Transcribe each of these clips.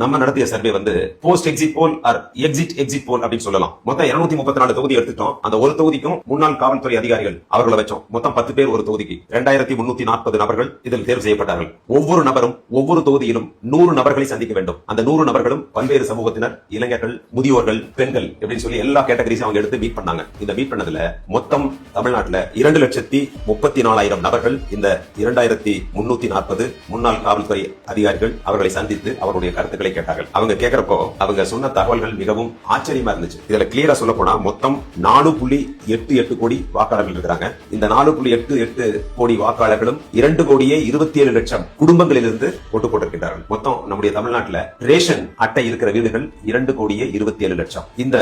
நம்ம நடத்திய சர்வே வந்து post exit poll or exit poll அப்படின்னு சொல்லலாம். மொத்தம் 234 தொகுதி எடுத்துட்டோம். அந்த ஒரு தொகுதிக்கும் முன்னாள் காவல்துறை அதிகாரிகள் அவர்களை வச்சோம். மொத்தம் 10 பேர் ஒரு தொகுதிக்கு 2340 நபர்கள் இதில் தேர்வு செய்யப்பட்டார்கள். ஒவ்வொரு நபரும் ஒவ்வொரு தொகுதியிலும் 100 நபர்களை சந்திக்க வேண்டும். அந்த 100 நபர்களும் பல்வேறு சமூகத்தினர், இளைஞர்கள், முதியோர்கள், பெண்கள் அப்படின்னு சொல்லி எல்லா கேட்டகரிஸ் அவங்க எடுத்து மீட் பண்ணாங்க. இந்த மீட் பண்ணதுல மொத்தம் தமிழ்நாட்டில் 2,34,000 நபர்கள் இந்த 2340 முன்னாள் காவல்துறை அதிகாரிகள் அவர்களை சந்தித்து அவருடைய கருத்துக்களை கேட்டார்கள். அவங்க கேட்கிறப்போ அவங்க சொன்ன தகவல்கள் மிகவும் ஆச்சரியமா இருந்துச்சு. இதுல கிளியரா சொல்ல போனா மொத்தம் 4.88 கோடி வாக்காளர்கள் இருக்கிறாங்க. இந்த 4.88 கோடி வாக்காளர்களும் 2,27,00,000 குடும்பங்களிலிருந்து ஓட்டு போட்டிருக்கிறார்கள். மொத்தம் நம்முடைய தமிழ்நாட்டில் ரேஷன் அட்டை இருக்கிற வீடுகள் 2,27,00,000. இந்த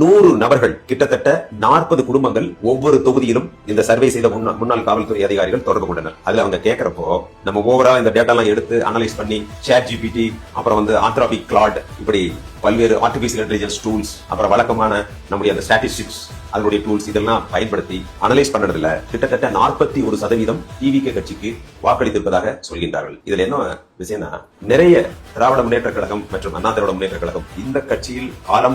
100 நபர்கள் கிட்டத்தட்ட 40 குடும்பங்கள் ஒவ்வொரு தொகுதியிலும் இந்த சர்வே செய்த முன்னாள் காவல்துறை அதிகாரிகள் தொடர்பு கொண்டனர். அதுல அவங்க கேட்கிறப்போ நம்ம ஓவரா இந்த டேட்டா எல்லாம் எடுத்து அனலைஸ் பண்ணி ChatGPT, அப்புறம் வந்து Anthropic Claude, இப்படி பல்வேறு ஆர்டிபிஷியல் இன்டெலிஜென்ஸ் டூல்ஸ், அப்புறம் வழக்கமான நம்முடைய அந்த ஸ்டாட்டிஸ்டிக்ஸ் அதனுடைய டூல்ஸ் இதெல்லாம் பயன்படுத்தி அனலைஸ் பண்ணதுல கிட்டத்தட்ட 41% டிவிகே கட்சிக்கு வாக்களித்திருப்பதாக சொல்கின்றார்கள். இதுல என்ன விஷயம்னா, நிறைய திராவிட முன்னேற்ற கழகம் மற்றும் அண்ணா திராவிட முன்னேற்ற கழகம் இந்த கட்சியில்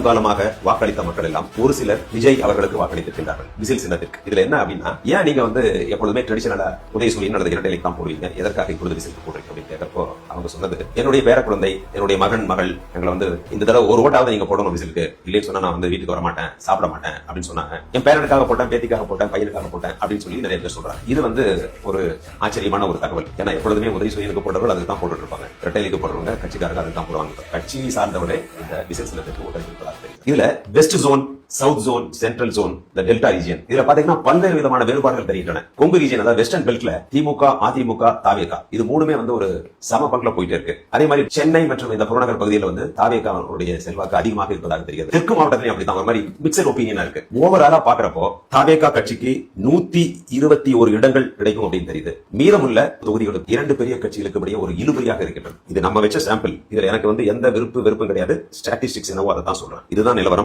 காலமாக வாக்களித்த மக்கள் எல்லாம் ஒரு சிலர் விஜய் அவர்களுக்கு வாக்களித்திருக்கின்றார்கள் விசில் சின்னத்திற்கு. இதுல என்ன அப்படின்னா, ஏன் நீங்க வந்து எப்பொழுதுமே ட்ரெடிஷனலா உதயசூரியன் அல்லது இரட்டை இலைக்கு தான் போடுவீங்க, எதற்காக இப்பொழுது விசில் போடுறீங்க அப்படின்னு கேட்டப்போ அவங்க சொன்னது, என்னுடைய பேர குழந்தை, என்னுடைய மகன் மகள் எங்களை வந்து இந்த தடவை ஒரு ஓட்டாவது நீங்க போடணும் விசிலுக்கு, இல்லைன்னு சொன்னா நான் வந்து வீட்டுக்கு வர மாட்டேன், சாப்பிட மாட்டேன் அப்படின்னு சொன்னாங்க. என் பேரனுக்காக போட்டேன், பேத்திக்காக போட்டேன், பையனுக்காக போட்டேன் அப்படின்னு சொல்லி நிறைய பேர் சொல்றாங்க. இது வந்து ஒரு ஆச்சரியமான ஒரு தகவல். ஏன்னா எப்பொழுதுமே உதயசூரியனுக்கு போடுறவர்கள் அதுக்கு தான் போட்டுட்டு இருப்பாங்க, இரட்டைக்கு போடுறவங்க கட்சிக்காரங்க அதுக்கு தான் போடுவாங்க. கட்சி சார்ந்தவரை இந்த விசில் சின்னத்துக்கு ஓட்டு. இதுல west zone, south zone, central zone, delta region, இதுல பாத்தீங்கன்னா பல்வேறு விதமான வேறுபாடுகள் தெரிகின்றன. கொங்கு ரீஜியன், அதாவது வெஸ்டர்ன் பெல்ட்ல திமுக, அதிமுக, தாவேகா இது மூணுமே வந்து ஒரு சம பங்குல போயிட்டு இருக்கு. அதே மாதிரி சென்னை மற்றும் இந்த புறநகர் பகுதியில் வந்து தாவேகாவுடைய செல்வாக்கு அதிகமாக இருப்பதாக தெரிகிறது. தெற்கு மாவட்டத்திலும் அப்படிதான் ஒரு மாதிரி மிக்சட் ஒப்பீனியனா இருக்கு. ஓவராலா பாக்குறப்போ தாவேகா கட்சிக்கு 121 இடங்கள் கிடைக்கும் அப்படின்னு தெரியுது. மீதமுள்ள தொகுதிகளுக்கு 2 பெரிய கட்சிகளுக்கு இடையே ஒரு இழுபறியாக இருக்கின்றது. இது நம்ம வச்ச சாம்பிள். இதுல எனக்கு வந்து எந்த வெறுப்பும் கிடையாது. ஸ்டாட்டிஸ்டிக்ஸ் என்னவோ அதை தான் சொல்றேன். இதுதான் நிலவரம்.